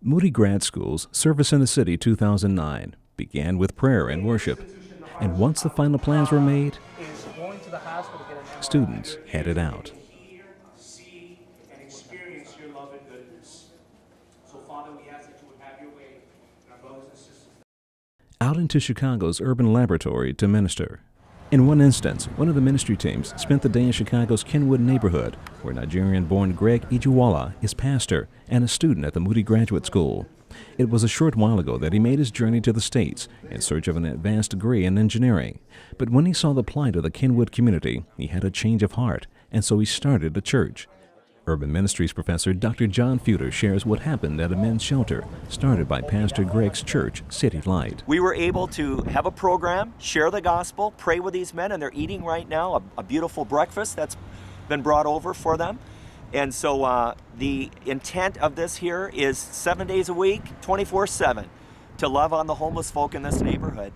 Moody Grad School's Service in the City 2009 began with prayer and worship, and once the final plans were made, students headed out. Out into Chicago's urban laboratory to minister. In one instance, one of the ministry teams spent the day in Chicago's Kenwood neighborhood, where Nigerian-born Greg Ijuwala is pastor and a student at the Moody Graduate School. It was a short while ago that he made his journey to the States in search of an advanced degree in engineering. But when he saw the plight of the Kenwood community, he had a change of heart, and so he started a church. Urban Ministries professor Dr. John Feuder shares what happened at a men's shelter started by Pastor Greg's church, City Light. We were able to have a program, share the gospel, pray with these men, and they're eating right now a beautiful breakfast that's been brought over for them. And so the intent of this here is 7 days a week, 24/7, to love on the homeless folk in this neighborhood.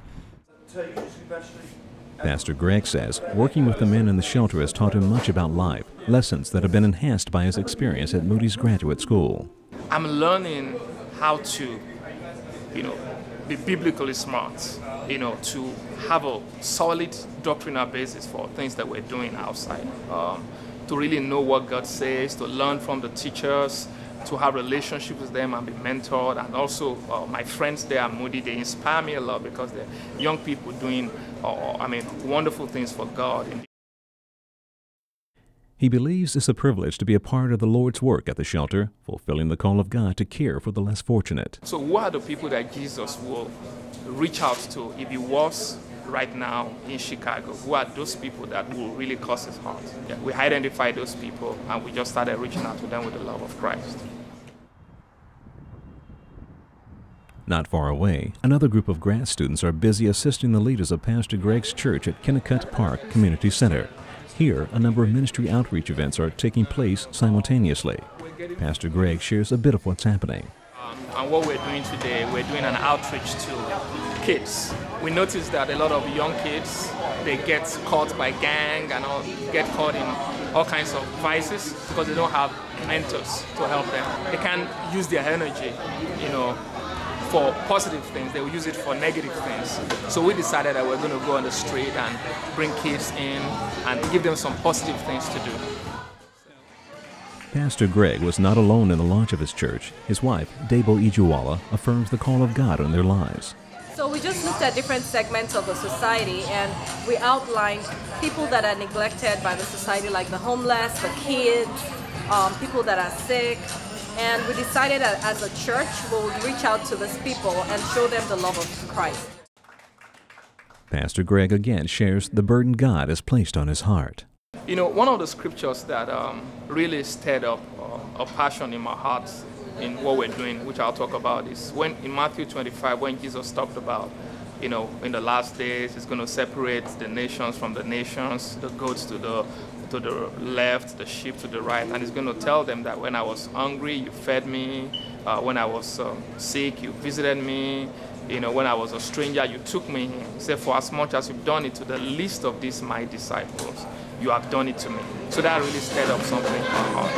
Pastor Greg says working with the men in the shelter has taught him much about life, lessons that have been enhanced by his experience at Moody's Graduate School. I'm learning how to, be biblically smart, to have a solid doctrinal basis for things that we're doing outside, to really know what God says, to learn from the teachers, to have relationships with them and be mentored. And also my friends there at Moody, they inspire me a lot because they're young people doing wonderful things for God. He believes it's a privilege to be a part of the Lord's work at the shelter, fulfilling the call of God to care for the less fortunate. So who are the people that Jesus will reach out to if he was right now in Chicago? Who are those people that will really cause his heart? Yeah, we identified those people and we just started reaching out to them with the love of Christ. Not far away, another group of grad students are busy assisting the leaders of Pastor Greg's church at FinalCut Park Community Center. Here, a number of ministry outreach events are taking place simultaneously. Pastor Greg shares a bit of what's happening. And what we're doing today, we're doing an outreach to kids. We noticed that a lot of young kids, they get caught by gang and get caught in all kinds of vices because they don't have mentors to help them. They can't use their energy, for positive things. They will use it for negative things. So we decided that we're going to go on the street and bring kids in and give them some positive things to do. Pastor Greg was not alone in the launch of his church. His wife, Debo Ijuwala, affirms the call of God on their lives. So we just looked at different segments of the society and we outlined people that are neglected by the society, like the homeless, the kids, people that are sick. And we decided that as a church, we'll reach out to these people and show them the love of Christ. Pastor Greg again shares the burden God has placed on his heart. One of the scriptures that really stirred up a passion in my heart in what we're doing, which I'll talk about, is when in Matthew 25, when Jesus talked about, in the last days, he's going to separate the nations from the nations, the goats to the left, the sheep to the right, and he's going to tell them that when I was hungry, you fed me, when I was sick, you visited me, when I was a stranger, you took me in. He said, for as much as you've done it to the least of these my disciples, you have done it to me. So that really stirred up something in my heart.